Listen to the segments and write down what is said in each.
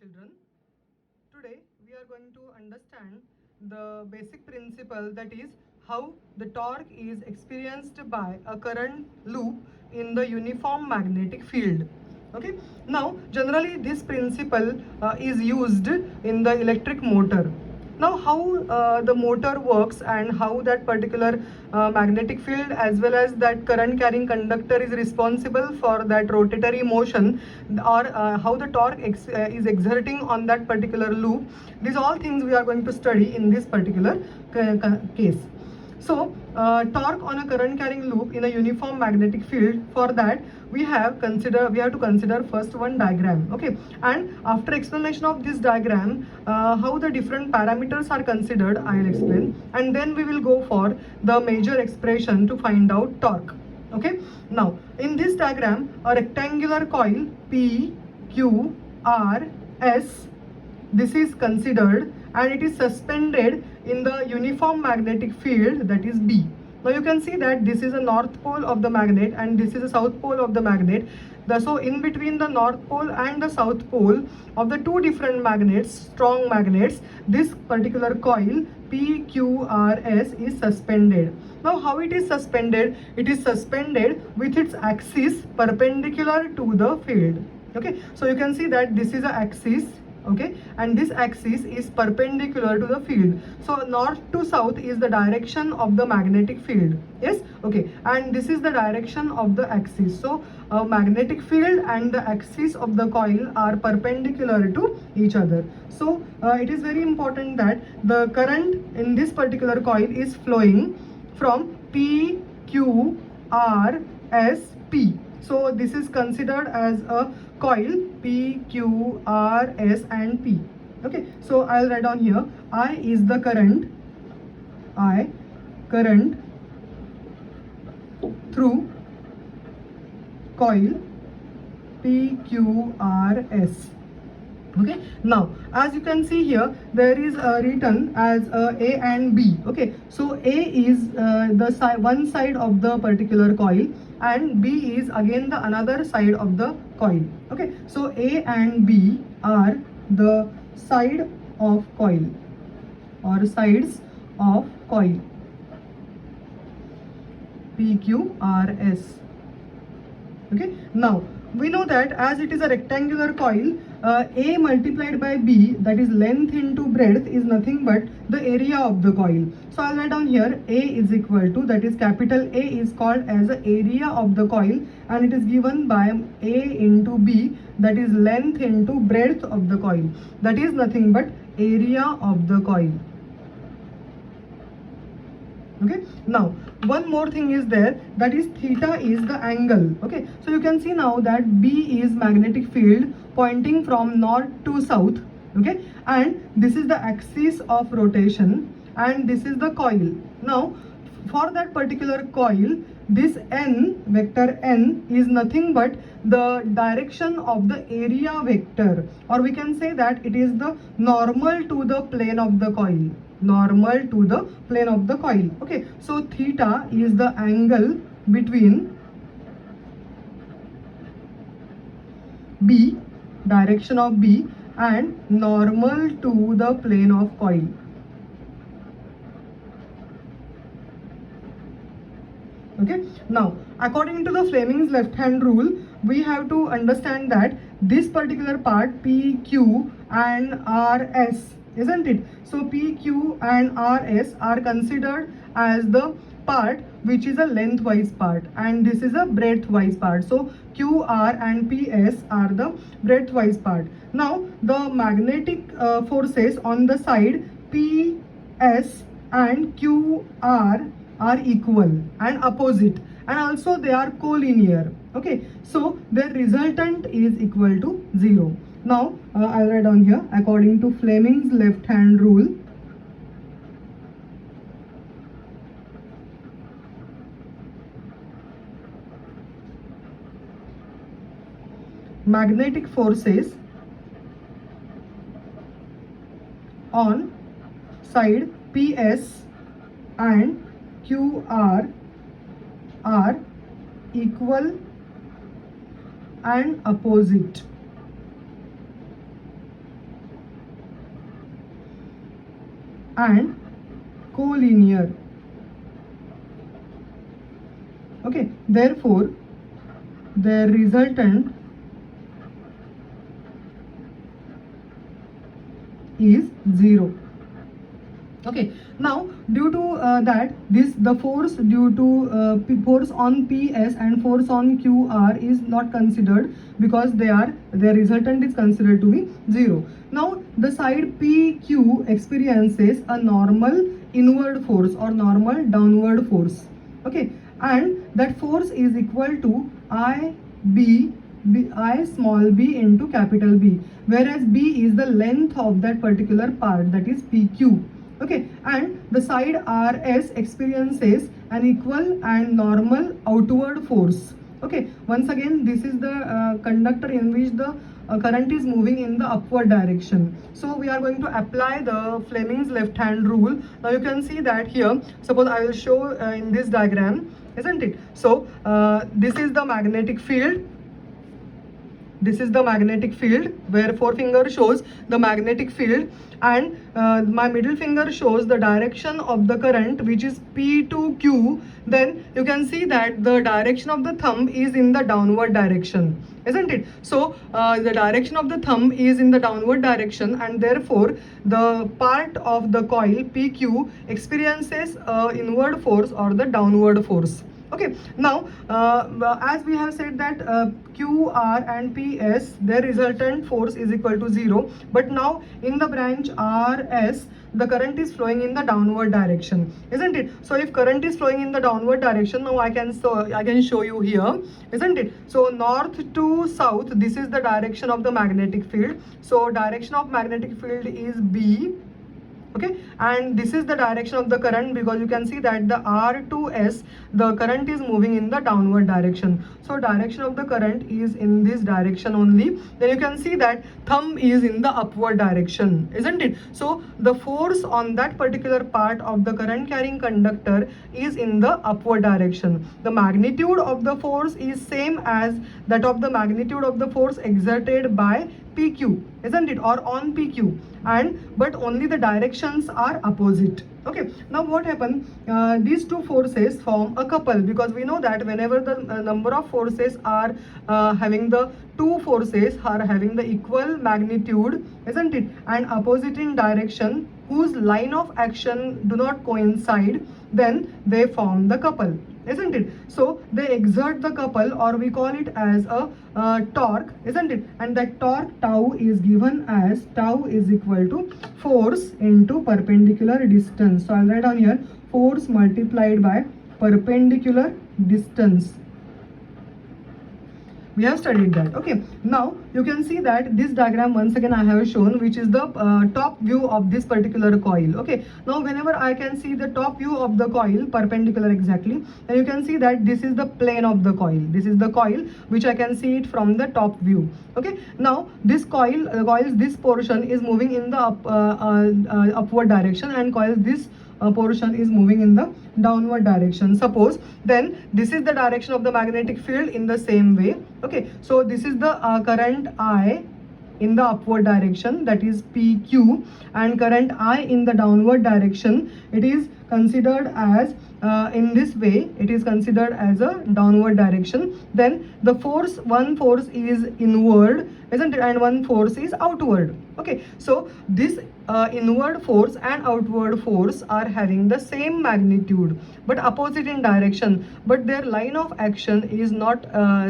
children. Today we are going to understand the basic principle, that is how the torque is experienced by a current loop in the uniform magnetic field. Okay. Now generally this principle is used in the electric motor. Now how the motor works and how that particular magnetic field as well as that current carrying conductor is responsible for that rotatory motion, or how the torque is exerting on that particular loop, these all things we are going to study in this particular case. So torque on a current carrying loop in a uniform magnetic field, for that we have to consider first one diagram. Okay. And after explanation of this diagram, how the different parameters are considered, I will explain, and then we will go for the major expression to find out torque. Okay. Now in this diagram, a rectangular coil P Q R S, this is considered, and it is suspended in the uniform magnetic field, that is B. Now you can see that this is a north pole of the magnet and this is a south pole of the magnet. So in between the north pole and the south pole of the two different magnets, strong magnets, this particular coil PQRS is suspended. Now how it is suspended? It is suspended with its axis perpendicular to the field. Okay, so you can see that this is a axis. Okay, and this axis is perpendicular to the field. So north to south is the direction of the magnetic field. Yes. Okay, and this is the direction of the axis. So magnetic field and the axis of the coil are perpendicular to each other. So it is very important that the current in this particular coil is flowing from P Q R S P. So this is considered as a coil P, Q, R, S and P. Okay, so I'll write on here, I is the current, I current through coil P, Q, R, S. Okay, now as you can see here, there is written as A and B. Okay, so A is the one side of the particular coil and B is again the another side of the coil. Okay, so A and B are the side of coil or sides of coil PQRS. Okay, now we know that as it is a rectangular coil, A multiplied by B, that is length into breadth, is nothing but the area of the coil. So I'll write down here A is equal to, that is capital A is called as the area of the coil and it is given by A into B, that is length into breadth of the coil, that is nothing but area of the coil. Okay, now one more thing is there, that is theta is the angle. Okay, so you can see now that B is magnetic field pointing from north to south. Okay, and this is the axis of rotation and this is the coil. Now for that particular coil, this n, vector n, is nothing but the direction of the area vector, or we can say that it is the normal to the plane of the coil, normal to the plane of the coil. Okay, so theta is the angle between B, direction of B, and normal to the plane of coil. Okay, now according to the Fleming's left hand rule, we have to understand that this particular part P, Q and R, S, isn't it? So P, Q and R, S are considered as the part which is a lengthwise part and this is a breadthwise part. So Q, R and P, S are the breadthwise part. Now the magnetic forces on the side P, S and Q, R are equal and opposite, and also they are collinear. Okay, so their resultant is equal to 0. Now I'll write down here, according to Fleming's left hand rule, magnetic forces on side PS and QR are equal and opposite. and collinear. Okay, therefore the resultant is 0. Okay, now due to that the force due to force on PS and force on QR is not considered because their resultant is considered to be 0. Now the side PQ experiences a normal inward force or normal downward force. Okay, and that force is equal to I small b into capital B, whereas B is the length of that particular part, that is PQ. Okay, and the side RS experiences an equal and normal outward force. Okay, once again this is the conductor in which the current is moving in the upward direction. So we are going to apply the Fleming's left hand rule. Now you can see that here, suppose I will show in this diagram, isn't it? So this is the magnetic field. This is the magnetic field where forefinger shows the magnetic field, and my middle finger shows the direction of the current, which is P to Q. Then you can see that the direction of the thumb is in the downward direction, isn't it? So the direction of the thumb is in the downward direction, and therefore the part of the coil PQ experiences inward force or the downward force. Okay, now as we have said that QR and PS, their resultant force is equal to 0, but now in the branch RS the current is flowing in the downward direction, isn't it? So if current is flowing in the downward direction, now I can show you here, isn't it? So north to south, this is the direction of the magnetic field. So direction of magnetic field is B. Okay, and this is the direction of the current, because you can see that the R to S, the current is moving in the downward direction. So direction of the current is in this direction only. Then you can see that thumb is in the upward direction, isn't it? So the force on that particular part of the current carrying conductor is in the upward direction. The magnitude of the force is same as that of the magnitude of the force exerted by PQ, isn't it, or on PQ, and but only the directions are opposite. Okay, now what happened, these two forces form a couple, because we know that whenever the number of forces are having the two forces are having the equal magnitude, isn't it, and opposite in direction, whose line of action do not coincide, then they form the couple, isn't it? So they exert the couple, or we call it as a torque, isn't it? And that torque tau is given as tau is equal to force into perpendicular distance. So I'll write down here force multiplied by perpendicular distance. We have studied that. Okay, now you can see that this diagram once again I have shown, which is the top view of this particular coil. Okay, now whenever I can see the top view of the coil perpendicular exactly, then you can see that this is the plane of the coil. This is the coil which I can see it from the top view. Okay, now this coils this portion is moving in the upward direction, and coils this portion is moving in the downward direction. Suppose then this is the direction of the magnetic field in the same way. Okay, so this is the current I in the upward direction, that is PQ, and current I in the downward direction, it is considered as in this way, it is considered as a downward direction. Then the force, one force is inward, isn't it, and one force is outward. Okay, so this inward force and outward force are having the same magnitude but opposite in direction, but their line of action is not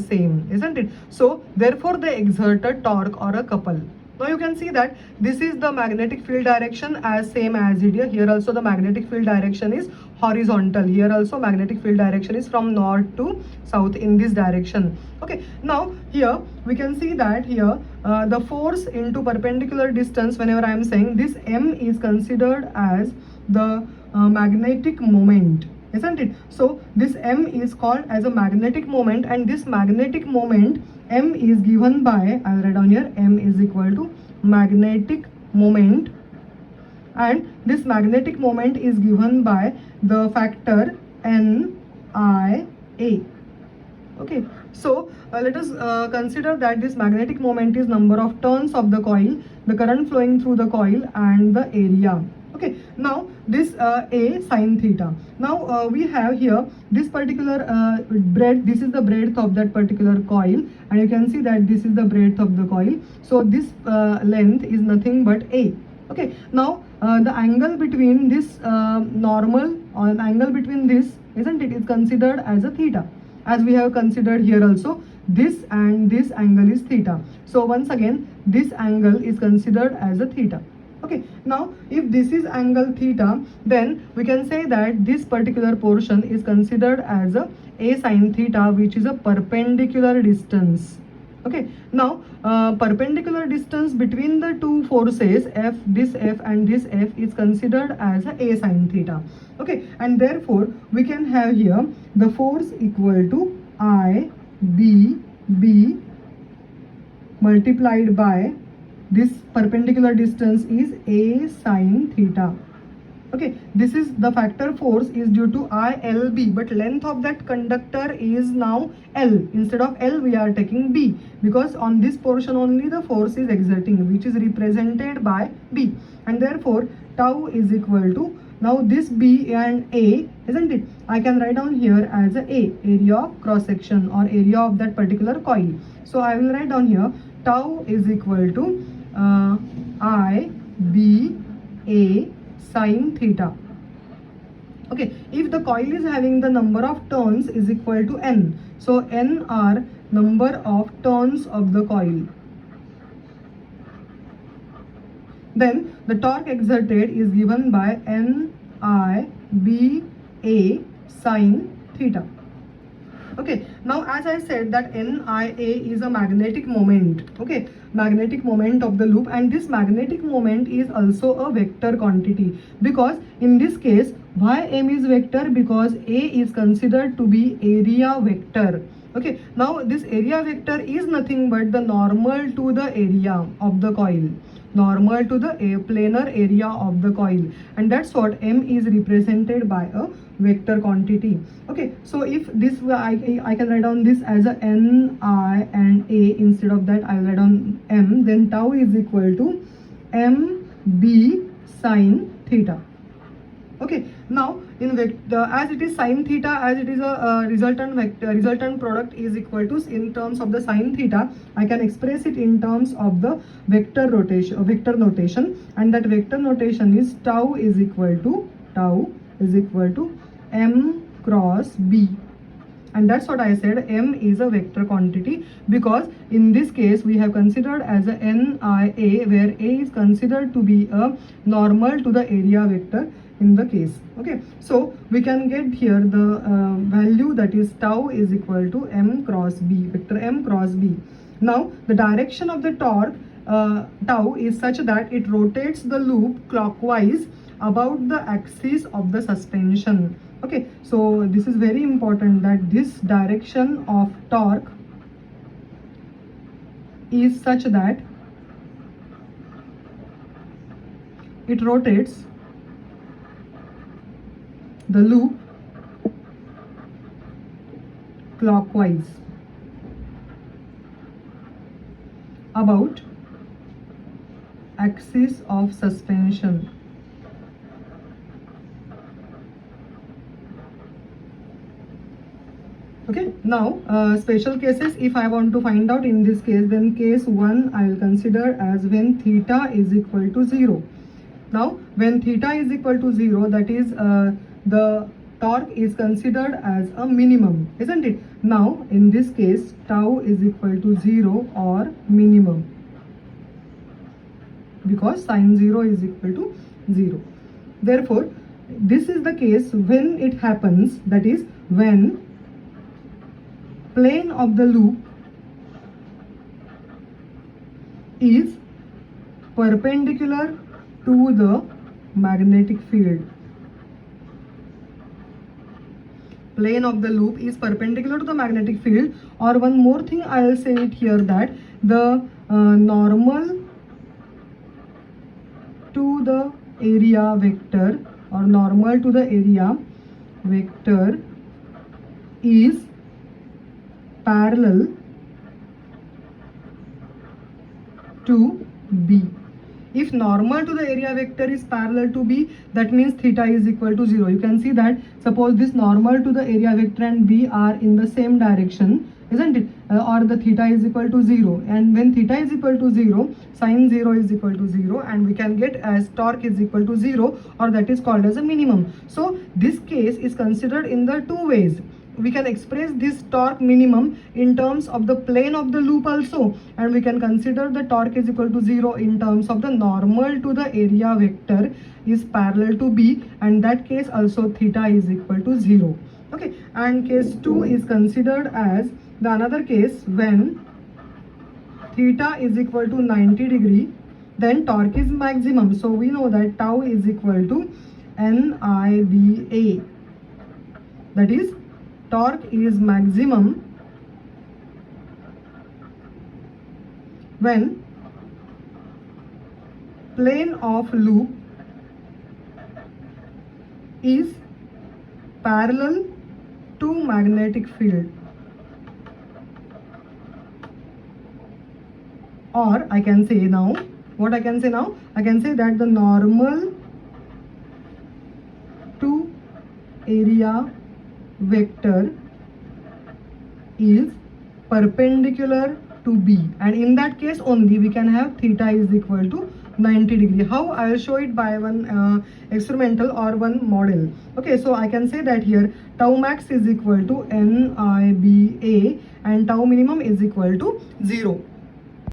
same, isn't it? So therefore they exert a torque or a couple. Now you can see that this is the magnetic field direction as same as it here. Here also the magnetic field direction is horizontal. Here also magnetic field direction is from north to south in this direction. Okay, now here we can see that here the force into perpendicular distance, whenever I am saying this M is considered as the magnetic moment, isn't it? So this M is called as a magnetic moment, and this magnetic moment M is given by, I'll write down here, M is equal to magnetic moment, and this magnetic moment is given by the factor NIA. Okay, so let us consider that this magnetic moment is number of turns of the coil, the current flowing through the coil, and the area. Okay, now this A sine theta. Now we have here this particular breadth. This is the breadth of that particular coil, and you can see that this is the breadth of the coil. So this length is nothing but A. Okay, now the angle between this normal, or the angle between this, isn't it, is considered as a theta, as we have considered here also. This and this angle is theta. So once again, this angle is considered as a theta. Okay, now if this is angle theta, then we can say that this particular portion is considered as a sine theta, which is a perpendicular distance. Okay, now perpendicular distance between the two forces F, this F and this F, is considered as a sine theta. Okay, and therefore we can have here the force equal to I B B multiplied by this perpendicular distance is a sine theta. Okay, this is the factor force is due to ILB, but length of that conductor is now L. Instead of L, we are taking B, because on this portion only the force is exerting, which is represented by B, and therefore tau is equal to, now this B and A, isn't it, I can write down here as a area of cross section or area of that particular coil. So I will write down here tau is equal to I B A sine theta. Okay, if the coil is having the number of turns is equal to N, so N are number of turns of the coil, then the torque exerted is given by N I B A sine theta. Okay, now as I said that NIA is a magnetic moment. Okay, magnetic moment of the loop, and this magnetic moment is also a vector quantity, because in this case why M is vector, because A is considered to be area vector. Okay, now this area vector is nothing but the normal to the area of the coil, normal to the planar area of the coil, and that's what M is represented by a vector quantity. Okay, so if this I can write down this as a N I and A, instead of that I will write down M, then tau is equal to M B sine theta. Okay, now in vector, as it is sine theta, as it is a resultant vector, resultant product is equal to, in terms of the sine theta, I can express it in terms of the vector rotation, vector notation, and that vector notation is tau is equal to M cross B, and that's what I said, M is a vector quantity, because in this case we have considered as a NIA, where A is considered to be a normal to the area vector in the case. Okay, so we can get here the value, that is tau is equal to M cross B, vector M cross B. Now the direction of the torque tau is such that it rotates the loop clockwise about the axis of the suspension. Okay, so this is very important, that this direction of torque is such that it rotates the loop clockwise about axis of suspension. Okay, now special cases, if I want to find out, in this case, then case 1 I will consider as when theta is equal to 0. Now when theta is equal to 0, that is the torque is considered as a minimum, isn't it? Now in this case tau is equal to 0 or minimum, because sine 0 is equal to 0. Therefore this is the case when it happens, that is when plane of the loop is perpendicular to the magnetic field. Plane of the loop is perpendicular to the magnetic field, or one more thing I will say it here, that the normal to the area vector, or normal to the area vector, is parallel to B. If normal to the area vector is parallel to B, that means theta is equal to 0. You can see that suppose this normal to the area vector and B are in the same direction, isn't it? Or the theta is equal to 0, and when theta is equal to 0, sine 0 is equal to 0, and we can get as torque is equal to 0, or that is called as a minimum. So this case is considered in the two ways. We can express this torque minimum in terms of the plane of the loop also, and we can consider the torque is equal to 0 in terms of the normal to the area vector is parallel to B, and that case also theta is equal to 0. Okay, and case 2 is considered as the another case when theta is equal to 90 degree, then torque is maximum. So we know that tau is equal to NIBA, that is torque is maximum when plane of loop is parallel to magnetic field. Or I can say now, what I can say now? I can say that the normal to area vector is perpendicular to B, and in that case only we can have theta is equal to 90 degree. How? I will show it by one experimental or one model. Okay, so I can say that here tau max is equal to NIBA and tau minimum is equal to 0.